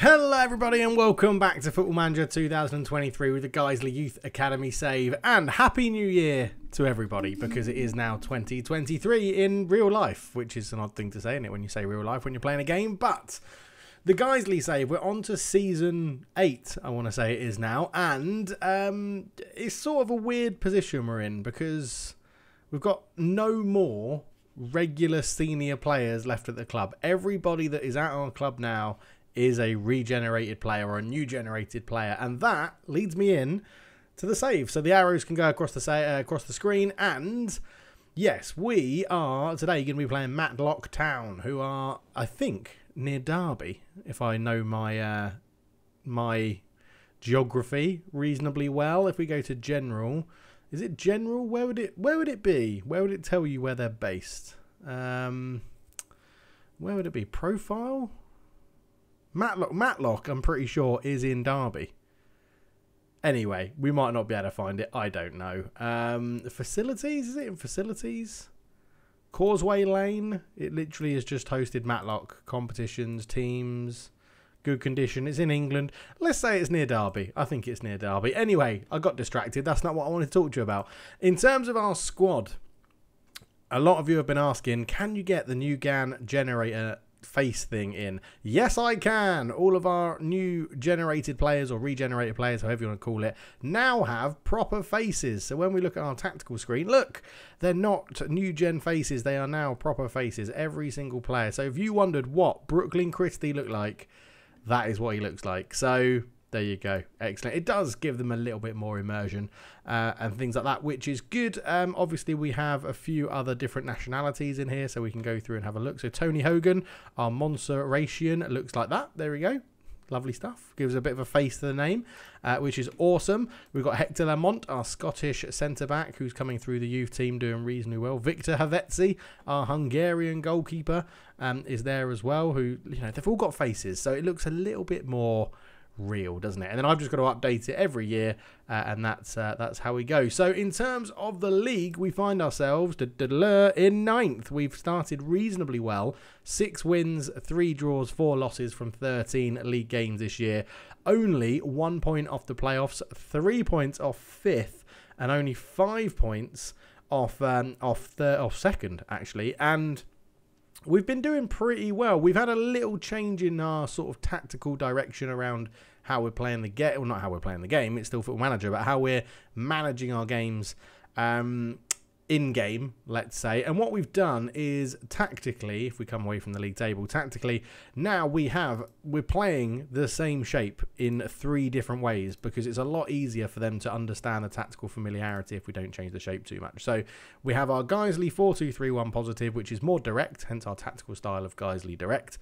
Hello everybody and welcome back to Football Manager 2023 with the Guiseley Youth Academy save, and Happy New Year to everybody because it is now 2023 in real life, which is an odd thing to say, isn't it, when you say real life when you're playing a game. But the Guiseley save, we're on to season 8, I want to say it is now, and it's sort of a weird position we're in because we've got no more regular senior players left at the club. Everybody that is at our club now is a regenerated player or a new generated player, and that leads me in to the save. So the arrows can go across the screen, and yes, we are today going to be playing Matlock Town, who are, I think, near Derby, if I know my my geography reasonably well. If we go to general, is it general? Where would it be? Where would it tell you where they're based? Where would it be? Profile? Matlock, I'm pretty sure, is in Derby. Anyway, we might not be able to find it. I don't know. Facilities? Is it in facilities? Causeway Lane? It literally has just hosted Matlock competitions, teams, good condition. It's in England. Let's say it's near Derby. I think it's near Derby. Anyway, I got distracted. That's not what I wanted to talk to you about. In terms of our squad, a lot of you have been asking, can you get the new GAN generator face thing in? Yes, I can. All of our new generated players or regenerated players, however you want to call it, now have proper faces. So when we look at our tactical screen, look, they're not new gen faces, they are now proper faces, every single player. So if you wondered what Brooklyn Christie looked like, that is what he looks like. So there you go. Excellent. It does give them a little bit more immersion and things like that, which is good. Obviously, we have a few other different nationalities in here, so we can go through and have a look. So Tony Hogan, our Montserratian, looks like that. There we go. Lovely stuff. Gives a bit of a face to the name, which is awesome. We've got Hector Lamont, our Scottish centre-back, who's coming through the youth team doing reasonably well. Victor Havetzi, our Hungarian goalkeeper, is there as well, who, you know, they've all got faces, so it looks a little bit more real, doesn't it? And then I've just got to update it every year, and that's how we go. So in terms of the league, we find ourselves in 9th. We've started reasonably well. 6 wins, 3 draws, 4 losses from 13 league games this year. Only 1 point off the playoffs, 3 points off 5th, and only 5 points off second, actually. And we've been doing pretty well. We've had a little change in our sort of tactical direction around how we're playing the game. Well, not how we're playing the game. It's still Football Manager, but how we're managing our games in-game, let's say. And what we've done is tactically, if we come away from the league table, tactically, now we're playing the same shape in 3 different ways because it's a lot easier for them to understand the tactical familiarity if we don't change the shape too much. So we have our Guiseley 4-2-3-1 positive, which is more direct, hence our tactical style of Guiseley direct.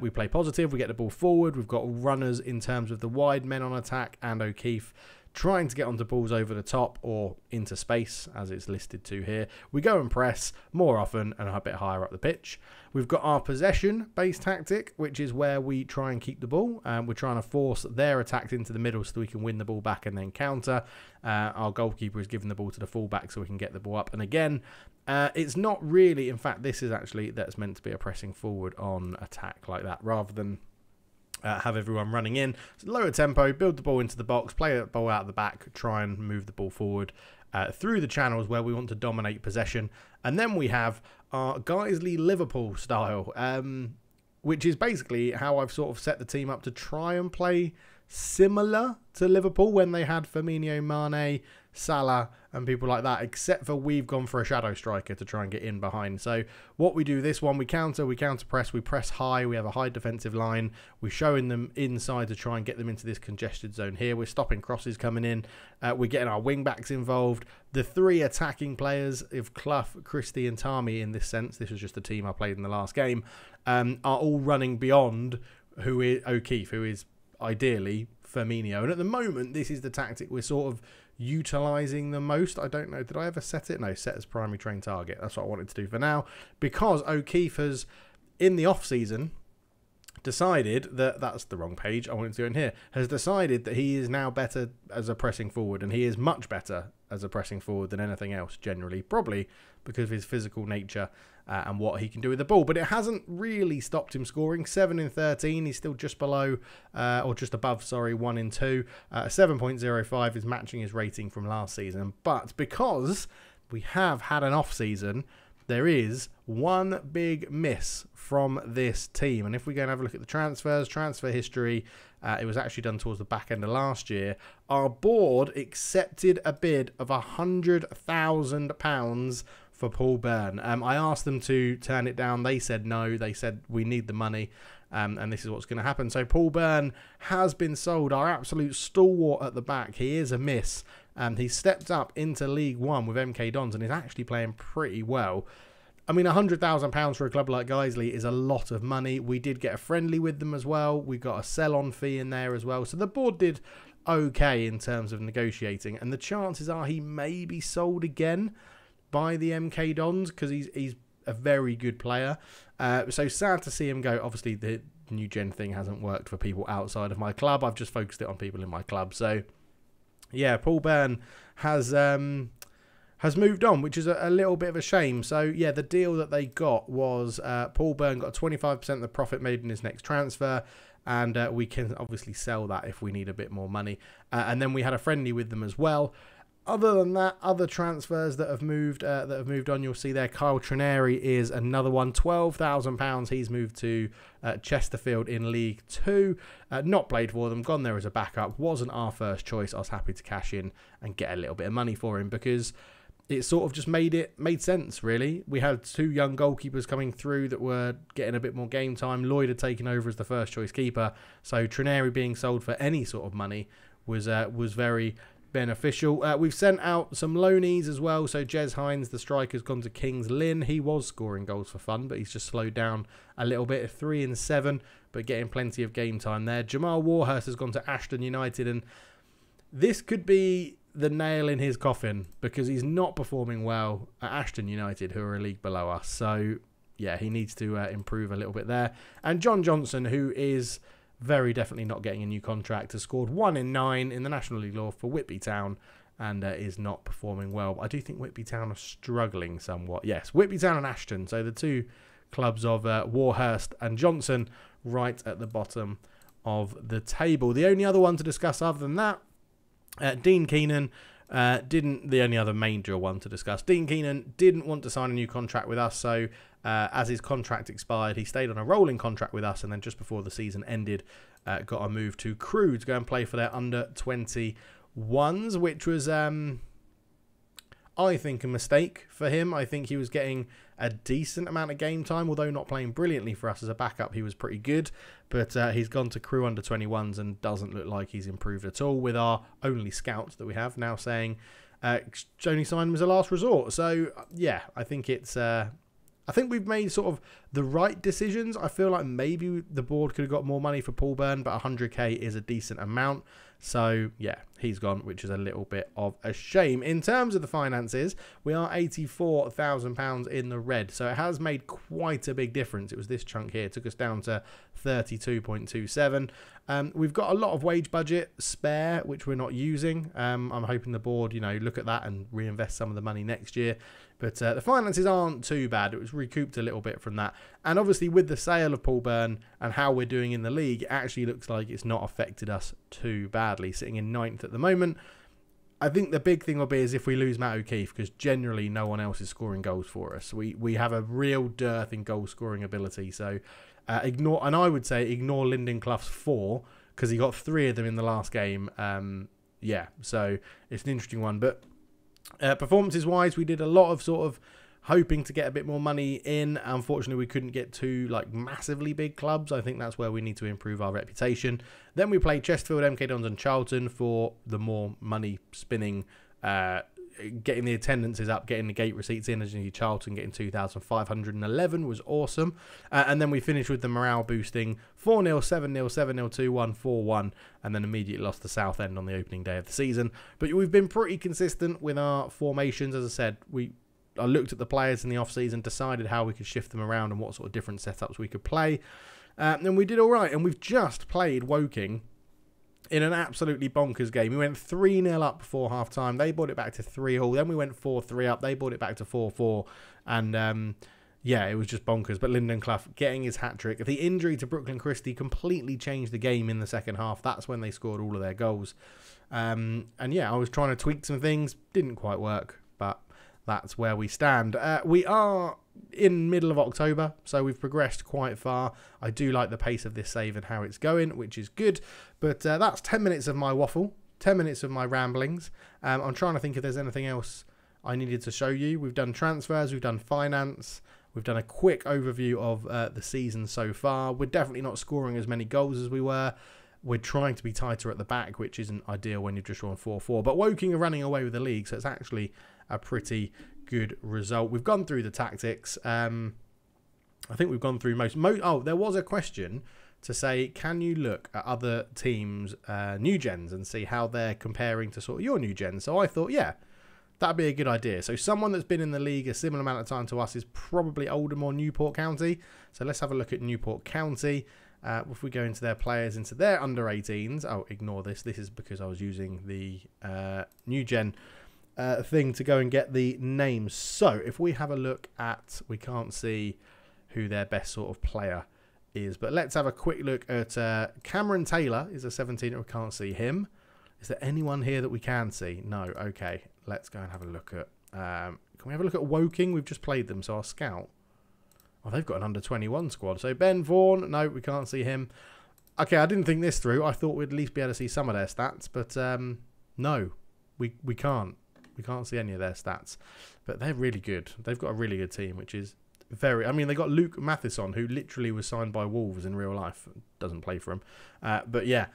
We play positive, we get the ball forward, we've got runners in terms of the wide men on attack and O'Keefe trying to get onto balls over the top or into space, as it's listed to here. We go and press more often and a bit higher up the pitch. We've got our possession-based tactic, which is where we try and keep the ball. We're trying to force their attacks into the middle so that we can win the ball back and then counter. Our goalkeeper is giving the ball to the fullback so we can get the ball up. And again, it's not really, in fact, this is actually, that's meant to be a pressing forward on attack like that, rather than have everyone running in. So lower tempo, build the ball into the box, play the ball out of the back, try and move the ball forward through the channels where we want to dominate possession. And then we have our Guiseley Liverpool style, which is basically how I've sort of set the team up to try and play similar to Liverpool when they had Firmino, Mane, Salah and people like that, except for we've gone for a shadow striker to try and get in behind. So what we do this one, we counter press, we press high, we have a high defensive line, we're showing them inside to try and get them into this congested zone here. We're stopping crosses coming in, we're getting our wing backs involved. The 3 attacking players of Clough, Christie and Tarmy, in this sense, this was just the team I played in the last game, are all running beyond who is O'Keefe, who is ideally Firmino. And at the moment, this is the tactic we're sort of utilising the most. I don't know, did I ever set it? No, set as primary train target. That's what I wanted to do for now, because O'Keefe has, in the off season, decided that that's the wrong page. I wanted to go in here. Has decided that he is now better as a pressing forward, and he is much better as a pressing forward than anything else generally, probably because of his physical nature and what he can do with the ball. But it hasn't really stopped him scoring. 7 in 13. He's still just below, or just above, sorry, 1 in 2. 7.05 is matching his rating from last season. But because we have had an off season, there is one big miss from this team. And if we go and have a look at the transfer history, it was actually done towards the back end of last year. Our board accepted a bid of £100,000 for Paul Byrne. I asked them to turn it down. They said no. They said we need the money. And this is what's going to happen. So Paul Byrne has been sold, our absolute stalwart at the back. He is a miss. He stepped up into League One with MK Dons and is actually playing pretty well. I mean, £100,000 for a club like Guiseley is a lot of money. We did get a friendly with them as well. We got a sell-on fee in there as well. So the board did okay in terms of negotiating. And the chances are he may be sold again by the MK Dons because he's a very good player. So sad to see him go. Obviously, the new gen thing hasn't worked for people outside of my club. I've just focused it on people in my club. So yeah, Paul Byrne has moved on, which is a little bit of a shame. So yeah, the deal that they got was Paul Byrne got 25% of the profit made in his next transfer, and we can obviously sell that if we need a bit more money. And then we had a friendly with them as well. Other than that, other transfers that have moved on, you'll see there. Kyle Trineri is another one. £12,000. He's moved to Chesterfield in League 2. Not played for them. Gone there as a backup. Wasn't our first choice. I was happy to cash in and get a little bit of money for him because it sort of just made sense, really. We had 2 young goalkeepers coming through that were getting a bit more game time. Lloyd had taken over as the first choice keeper. So Trineri being sold for any sort of money was very beneficial. We've sent out some loanees as well. So Jez Hines, the striker's gone to Kings Lynn. He was scoring goals for fun, but he's just slowed down a little bit. 3 in 7, but getting plenty of game time there. Jamal Warhurst has gone to Ashton United, and this could be the nail in his coffin because he's not performing well at Ashton United, who are a league below us. So yeah, he needs to improve a little bit there. And John Johnson, who is very definitely not getting a new contract, has scored 1 in 9 in the National League Law for Whitby Town and is not performing well. I do think Whitby Town are struggling somewhat. Yes, Whitby Town and Ashton, so the 2 clubs of Warhurst and Johnson right at the bottom of the table. The only other one to discuss other than that, Dean Keenan, the only other major one to discuss. Dean Keenan didn't want to sign a new contract with us, so as his contract expired, he stayed on a rolling contract with us, and then just before the season ended, got a move to Crewe to go and play for their under-21s, which was, I think, a mistake for him. I think he was getting a decent amount of game time, although not playing brilliantly for us as a backup. He was pretty good, but he's gone to Crewe under-21s and doesn't look like he's improved at all, with our only scout that we have now saying only signing was a last resort. So yeah, I think it's I think we've made sort of the right decisions. I feel like maybe the board could have got more money for Paul Byrne, but 100k is a decent amount. So yeah, he's gone, which is a little bit of a shame. In terms of the finances, we are £84,000 in the red. So it has made quite a big difference. It was this chunk here. It took us down to 32.27. We've got a lot of wage budget spare, which we're not using. I'm hoping the board, look at that and reinvest some of the money next year. But the finances aren't too bad. It was recouped a little bit from that. And obviously with the sale of Paul Byrne and how we're doing in the league, it actually looks like it's not affected us too badly, sitting in 9th at the moment. I think the big thing will be is if we lose Matt O'Keefe, because generally no one else is scoring goals for us. We have a real dearth in goal scoring ability. So I would say ignore Lyndon Clough's 4, because he got 3 of them in the last game. Yeah, so it's an interesting one. But performances wise, we did a lot of sort of hoping to get a bit more money in. Unfortunately, we couldn't get 2 massively big clubs. I think that's where we need to improve our reputation. Then we played Chesterfield, MK Dons and Charlton for the more money spinning, getting the attendances up, getting the gate receipts in. As you see, Charlton getting 2,511 was awesome. And then we finished with the morale boosting 4-0, 7-0, 7-0, 2-1, 4-1, and then immediately lost to Southend on the opening day of the season. But we've been pretty consistent with our formations. As I said, I looked at the players in the off-season, decided how we could shift them around and what sort of different setups we could play. And we did all right. And we've just played Woking in an absolutely bonkers game. We went 3-0 up before half-time. They brought it back to 3-3. Then we went 4-3 up. They brought it back to 4-4. And, yeah, it was just bonkers. But Lyndon Clough getting his hat-trick. The injury to Brooklyn Christie completely changed the game in the second half. That's when they scored all of their goals. And, yeah, I was trying to tweak some things. Didn't quite work, but that's where we stand. We are in middle of October, so we've progressed quite far. I do like the pace of this save and how it's going, which is good. But that's 10 minutes of my waffle, 10 minutes of my ramblings. I'm trying to think if there's anything else I needed to show you. We've done transfers, we've done finance, we've done a quick overview of the season so far. We're definitely not scoring as many goals as we were. We're trying to be tighter at the back, which isn't ideal when you've just drawn 4-4. But Woking are running away with the league, so it's actually a pretty good result. We've gone through the tactics. I think we've gone through most. Oh, there was a question to say, can you look at other teams' new gens and see how they're comparing to sort of your new gens? So I thought, yeah, that'd be a good idea. So someone that's been in the league a similar amount of time to us is probably Oldham or Newport County. So let's have a look at Newport County. If we go into their players, into their under-18s, oh, ignore this. This is because I was using the new gen thing to go and get the names. So if we have a look at, we can't see who their best sort of player is, but let's have a quick look at Cameron Taylor is a 17. We can't see him. Is there anyone here that we can see? No. Okay, let's go and have a look at. Can we have a look at Woking? We've just played them, so I'll scout. Oh, they've got an under-21 squad. So Ben Vaughan, no, we can't see him. Okay, I didn't think this through. I thought we'd at least be able to see some of their stats, but no, we can't. We can't see any of their stats. But they're really good. They've got a really good team, which is very... I mean, they got Luke Matheson, who literally was signed by Wolves in real life. Doesn't play for him. But yeah,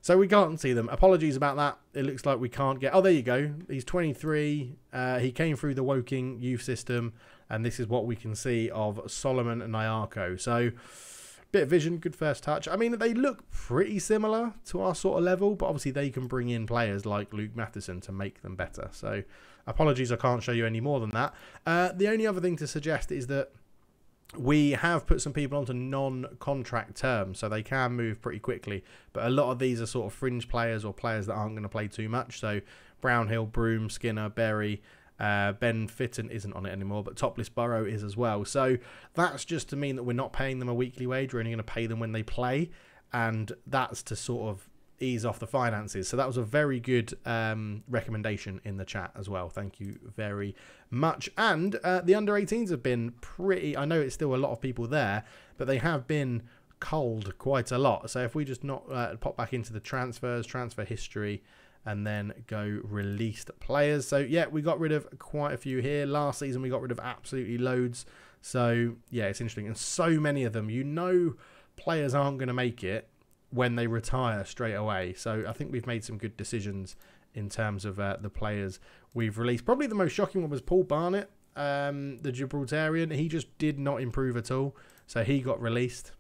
so we can't see them. Apologies about that. It looks like we can't get... Oh, there you go. He's 23. He came through the Woking youth system. And this is what we can see of Solomon and Nyarko. So, bit of vision, good first touch. I mean, they look pretty similar to our sort of level, but obviously they can bring in players like Luke Matheson to make them better. So, apologies, I can't show you any more than that. The only other thing to suggest is that we have put some people onto non-contract terms, so they can move pretty quickly. But a lot of these are sort of fringe players or players that aren't going to play too much. So, Brownhill, Broom, Skinner, Berry... Ben Fitton isn't on it anymore, but Topless Borough is as well. So that's just to mean that we're not paying them a weekly wage. We're only going to pay them when they play, and that's to sort of ease off the finances. So that was a very good recommendation in the chat as well. Thank you very much. And the under-18s have been pretty... I know it's still a lot of people there, but they have been culled quite a lot. So if we just pop back into the transfers, transfer history... and then go released players. So, yeah, we got rid of quite a few here. Last season, we got rid of absolutely loads. So, yeah, it's interesting. And so many of them, you know, players aren't going to make it when they retire straight away. So, I think we've made some good decisions in terms of the players we've released. Probably the most shocking one was Paul Barnett, the Gibraltarian. He just did not improve at all. So, he got released.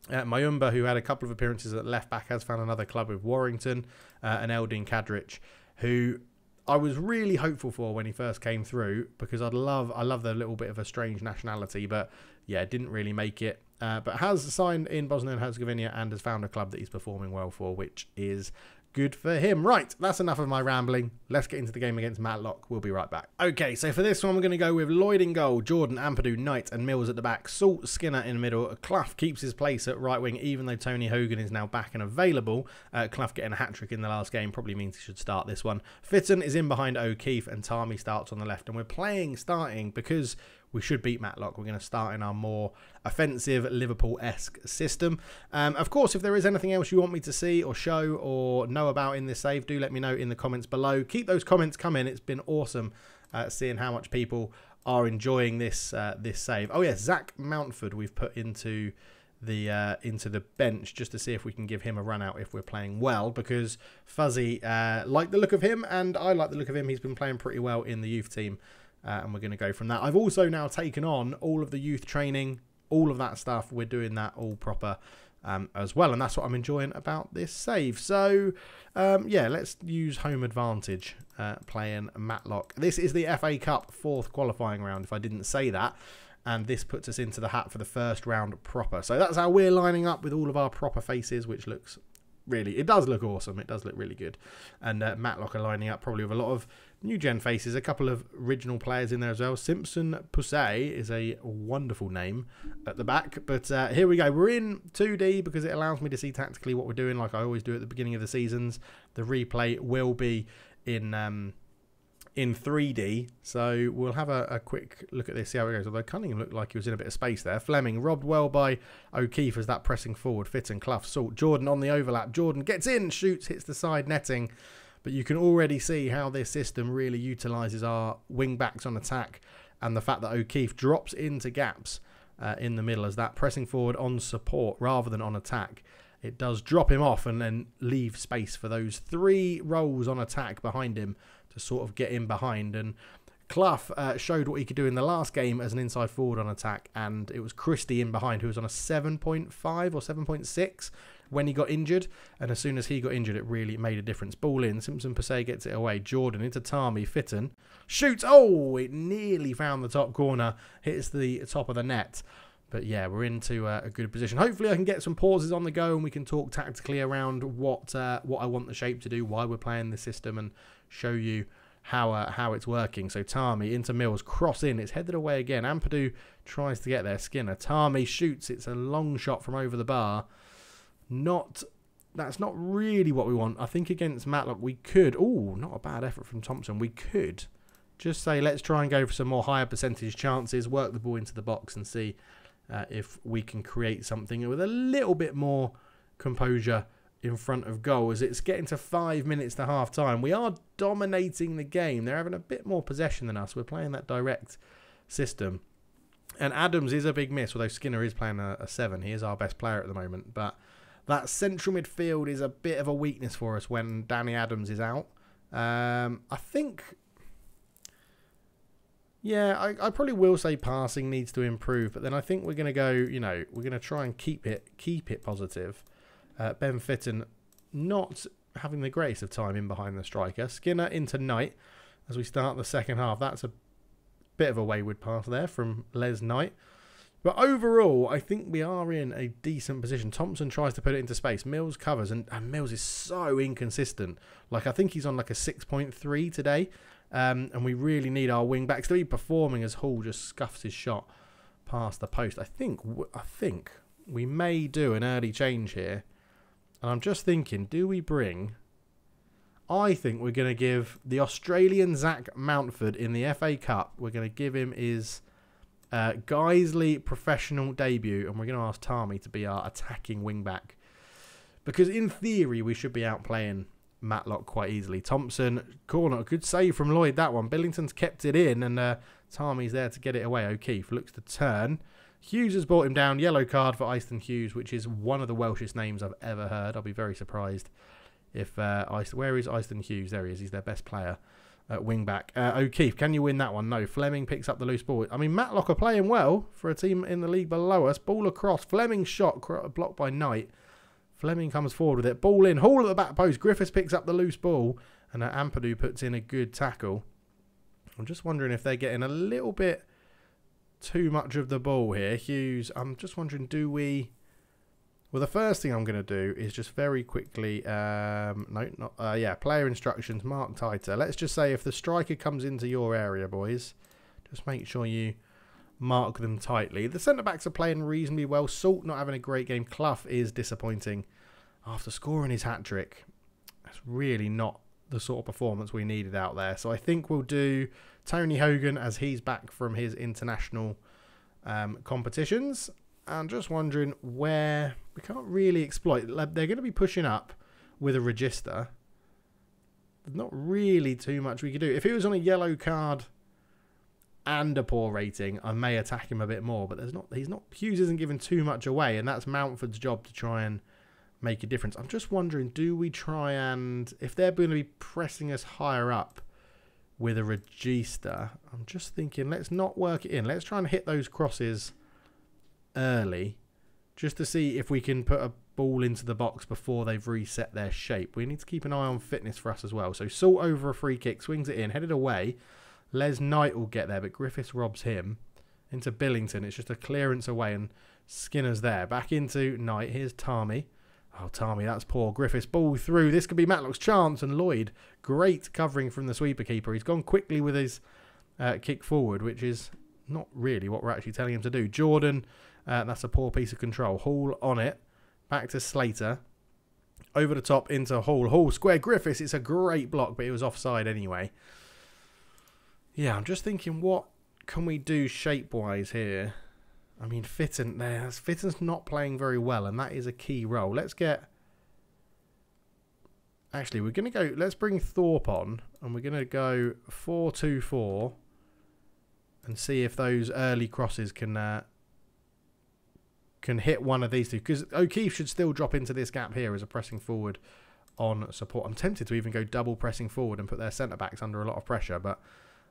Mayumba, who had a couple of appearances at left back, has found another club with Warrington, and Eldin Kadrich, who I was really hopeful for when he first came through, because I love the little bit of a strange nationality, but yeah, didn't really make it. But has signed in Bosnia and Herzegovina and has found a club that he's performing well for, which is good for him. Right, that's enough of my rambling. Let's get into the game against Matlock. We'll be right back. Okay, so for this one, we're going to go with Lloyd in goal, Jordan, Ampadu, Knight and Mills at the back, Salt, Skinner in the middle. Clough keeps his place at right wing, even though Tony Hogan is now back and available. Clough getting a hat-trick in the last game probably means he should start this one. Fitton is in behind O'Keefe and Tarmy starts on the left. And we're starting because we should beat Matlock. We're going to start in our more offensive Liverpool-esque system. Of course, if there is anything else you want me to see or show or know about in this save, do let me know in the comments below. Keep those comments coming. It's been awesome seeing how much people are enjoying this this save. Oh yes, Zach Mountford we've put into the bench just to see if we can give him a run out if we're playing well, because Fuzzy liked the look of him and I like the look of him. He's been playing pretty well in the youth team. And we're going to go from that. I've also now taken on all of the youth training, all of that stuff. We're doing that all proper as well. And that's what I'm enjoying about this save. So, yeah, let's use home advantage playing Matlock. This is the FA Cup 4th qualifying round, if I didn't say that. And this puts us into the hat for the first round proper. So that's how we're lining up with all of our proper faces, which looks really, it does look awesome. It does look really good. And Matlock are lining up probably with a lot of new gen faces, a couple of original players in there as well. Simpson Poussey is a wonderful name at the back. But here we go. We're in 2D because it allows me to see tactically what we're doing, like I always do at the beginning of the seasons. The replay will be in 3D, so we'll have a quick look at this, see how it goes. Although Cunningham looked like he was in a bit of space there. Fleming robbed well by O'Keefe as that pressing forward. Fitton, Clough, Salt, Jordan on the overlap. Jordan gets in, shoots, hits the side netting. But you can already see how this system really utilises our wing backs on attack, and the fact that O'Keefe drops into gaps in the middle as that pressing forward on support rather than on attack. It does drop him off and then leave space for those 3 roles on attack behind him to sort of get in behind. And Clough showed what he could do in the last game as an inside forward on attack, and it was Christie in behind who was on a 7.5 or 7.6 when he got injured, and as soon as he got injured it really made a difference. Ball in, Simpson Poussey gets it away, Jordan into Tarmy, Fitton shoots, oh, it nearly found the top corner, hits the top of the net. But yeah, we're into a good position. Hopefully I can get some pauses on the go and we can talk tactically around what I want the shape to do, why we're playing this system, and show you how it's working. So Tarmy into Mills, cross in, it's headed away again. Ampadu tries to get there, Skinner. Tarmy shoots, it's a long shot from over the bar. That's not really what we want. I think against Matlock we could, oh, not a bad effort from Thompson. We could just say, let's try and go for some more higher percentage chances, work the ball into the box and see if we can create something with a little bit more composure in front of goal. As it's getting to 5 minutes to half time, we are dominating the game. They're having a bit more possession than us. We're playing that direct system. And Adams is a big miss, although Skinner is playing a 7. He is our best player at the moment. But that central midfield is a bit of a weakness for us when Danny Adams is out. I think... yeah, I probably will say passing needs to improve, but then I think we're going to go, you know, we're going to try and keep it positive. Ben Fitton not having the greatest of time in behind the striker. Skinner into Knight as we start the second half. That's a bit of a wayward pass there from Les Knight. But overall, I think we are in a decent position. Thompson tries to put it into space. Mills covers, and Mills is so inconsistent. Like, I think he's on like a 6.3 today. And we really need our wing backs to be performing as Hall just scuffs his shot past the post. I think we may do an early change here. And I'm just thinking, do we bring... I think we're going to give the Australian Zach Mountford in the FA Cup. We're going to give him his Guiseley professional debut. And we're going to ask Tarmy to be our attacking wing back. Because in theory, we should be outplaying Matlock quite easily. Thompson, corner, good save from Lloyd, that one. Billington's kept it in, and Tarmy's there to get it away. O'Keefe looks to turn. Hughes has brought him down. Yellow card for Easton Hughes, which is one of the Welshest names I've ever heard. I'll be very surprised if where is Easton Hughes? There he is. He's their best player at wing back. O'Keefe, can you win that one? No. Fleming picks up the loose ball. I mean, Matlock are playing well for a team in the league below us. Ball across. Fleming's shot blocked by Knight. Fleming comes forward with it. Ball in. Hall at the back post. Griffiths picks up the loose ball. And Ampadu puts in a good tackle. I'm just wondering if they're getting a little bit too much of the ball here. Hughes, I'm just wondering, do we... Well, the first thing I'm going to do is just very quickly... player instructions, mark tighter. Let's just say if the striker comes into your area, boys, just make sure you mark them tightly. The centre-backs are playing reasonably well. Salt not having a great game. Clough is disappointing after scoring his hat-trick. That's really not the sort of performance we needed out there. So I think we'll do Tony Hogan as he's back from his international competitions. And just wondering where we can't really exploit. They're going to be pushing up with a register. There's not really too much we could do. If he was on a yellow card and a poor rating, I may attack him a bit more. But there's not. Hughes isn't giving too much away, and that's Mountford's job to try and make a difference. I'm just wondering, do we try and, if they're going to be pressing us higher up with a register, I'm just thinking, let's not work it in. Let's try and hit those crosses early, just to see if we can put a ball into the box before they've reset their shape. We need to keep an eye on fitness for us as well. So Salt over a free kick, swings it in, headed away. Les Knight will get there, but Griffiths robs him. into Billington. It's just a clearance away, and Skinner's there. Back into Knight. Here's Tarmy. Oh, Tarmy, that's poor. Griffiths ball through. This could be Matlock's chance, and Lloyd, great covering from the sweeper keeper. He's gone quickly with his kick forward, which is not really what we're actually telling him to do. Jordan, that's a poor piece of control. Hall on it. Back to Slater. Over the top into Hall. Hall square Griffiths. It's a great block, but it was offside anyway. Yeah, I'm just thinking, what can we do shape-wise here? I mean, Fitton there. Fitton's not playing very well, and that is a key role. Let's get... Actually, we're going to go... Let's bring Thorpe on, and we're going to go 4-2-4 and see if those early crosses can hit one of these two. Because O'Keefe should still drop into this gap here as a pressing forward on support. I'm tempted to even go double pressing forward and put their centre-backs under a lot of pressure, but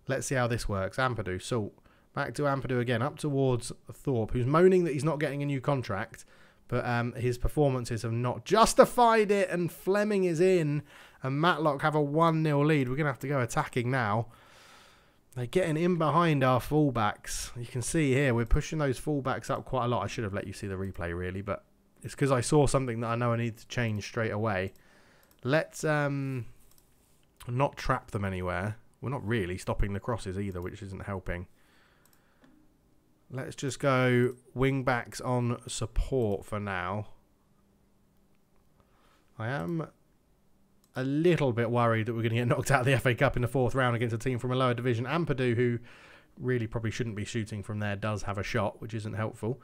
let's see how this works. Ampadu, Salt. Back to Ampadu again, up towards Thorpe, who's moaning that he's not getting a new contract, but his performances have not justified it, and Fleming is in, and Matlock have a 1-0 lead. We're going to have to go attacking now. They're getting in behind our fullbacks. You can see here, we're pushing those fullbacks up quite a lot. I should have let you see the replay, really, but it's because I saw something that I know I need to change straight away. Let's not trap them anywhere. We're not really stopping the crosses either, which isn't helping. Let's just go wing backs on support for now. I am a little bit worried that we're going to get knocked out of the FA Cup in the 4th round against a team from a lower division. Ampadu, who really probably shouldn't be shooting from there, does have a shot, which isn't helpful.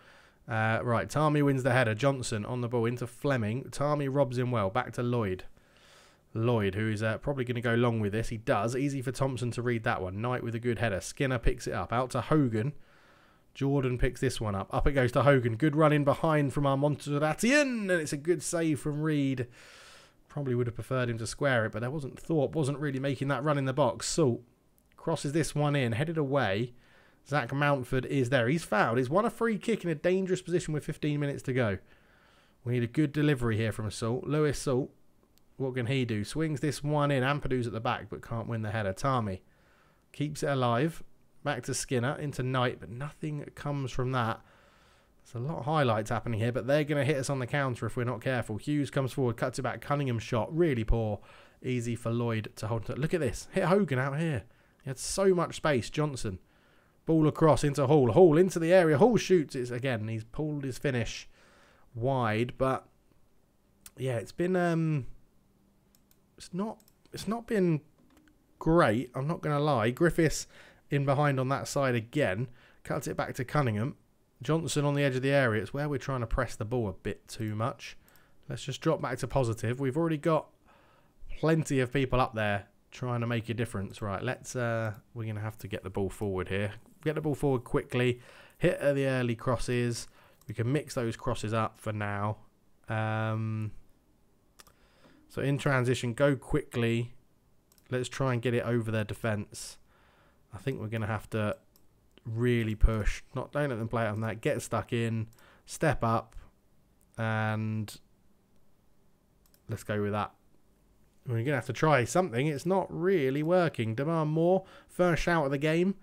Right, Tarmy wins the header. Johnson on the ball into Fleming. Tarmy robs him well. Back to Lloyd. Lloyd, who is probably going to go long with this. He does. Easy for Thompson to read that one. Knight with a good header. Skinner picks it up. Out to Hogan. Jordan picks this one up. Up it goes to Hogan. Good run in behind from our Monteratian. And it's a good save from Reed. Probably would have preferred him to square it, but there wasn't... Thorpe wasn't really making that run in the box. Salt crosses this one in. Headed away. Zach Mountford is there. He's fouled. He's won a free kick in a dangerous position with 15 minutes to go. We need a good delivery here from Salt. Lewis Salt. What can he do? Swings this one in. Ampadu's at the back, but can't win the header. Tarmy keeps it alive. Back to Skinner, into Knight, but nothing comes from that. There's a lot of highlights happening here, but they're going to hit us on the counter if we're not careful. Hughes comes forward, cuts it back. Cunningham's shot, really poor. Easy for Lloyd to hold. Look at this. Hit Hogan out here. He had so much space. Johnson. Ball across into Hall. Hall into the area. Hall shoots. It's again, he's pulled his finish wide, but yeah, it's been... It's not been great, I'm not going to lie. Griffiths in behind on that side again. Cuts it back to Cunningham. Johnson on the edge of the area. It's where we're trying to press the ball a bit too much. Let's just drop back to positive. We've already got plenty of people up there trying to make a difference. Right, let's... we're going to have to get the ball forward here. Get the ball forward quickly. Hit the early crosses. We can mix those crosses up for now. So in transition, go quickly. Let's try and get it over their defence. I think we're going to have to really push. Don't let them play it on that. Get stuck in. Step up. And let's go with that. We're going to have to try something. It's not really working. Demand more. First shout of the game.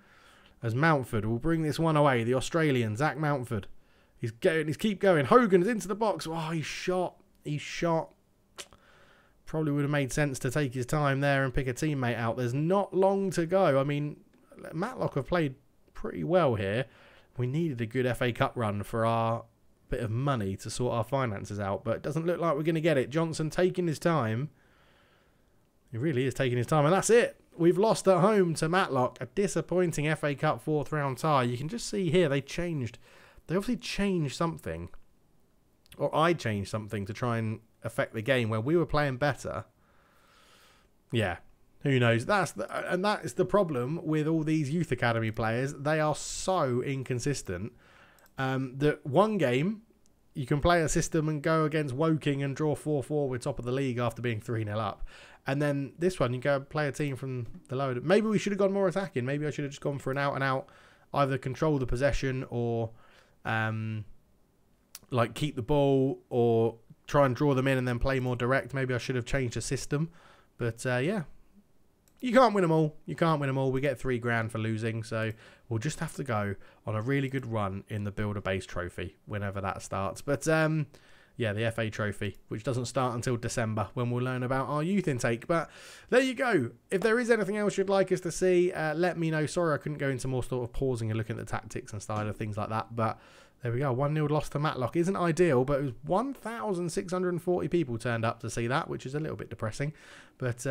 As Mountford will bring this one away. The Australian, Zach Mountford. He's keep going. Hogan's into the box. Oh, he's shot. He's shot. Probably would have made sense to take his time there and pick a teammate out. There's not long to go. I mean, Matlock have played pretty well here. We needed a good FA Cup run for our bit of money to sort our finances out, but it doesn't look like we're going to get it. Johnson taking his time. He really is taking his time, and that's it. We've lost at home to Matlock. A disappointing FA Cup 4th round tie. You can just see here they changed. They obviously changed something. Or I changed something to try and affect the game where we were playing better. Yeah, who knows? And that is the problem with all these youth academy players. They are so inconsistent that one game you can play a system and go against Woking and draw 4-4 with top of the league after being 3-0 up. And then this one, you go play a team from the lower... Maybe we should have gone more attacking. Maybe I should have just gone for an out-and-out, either control the possession or like keep the ball or try and draw them in and then play more direct. Maybe I should have changed the system. But yeah, You can't win them all. You can't win them all. We get $3,000 for losing, so we'll just have to go on a really good run in the Builder Base Trophy whenever that starts. But yeah, the FA Trophy, which doesn't start until December when we'll learn about our youth intake. But there you go. If there is anything else you'd like us to see, let me know. Sorry I couldn't go into more sort of pausing and looking at the tactics and style of things like that. But there we go. 1-0 loss to Matlock. Isn't ideal, but it was 1,640 people turned up to see that, which is a little bit depressing. But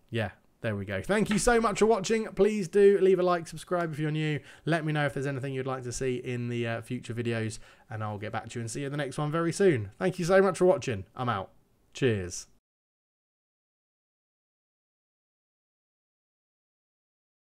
yeah. There we go. Thank you so much for watching. Please do leave a like, subscribe if you're new. Let me know if there's anything you'd like to see in the future videos, and I'll get back to you and see you in the next one very soon. Thank you so much for watching. I'm out. Cheers.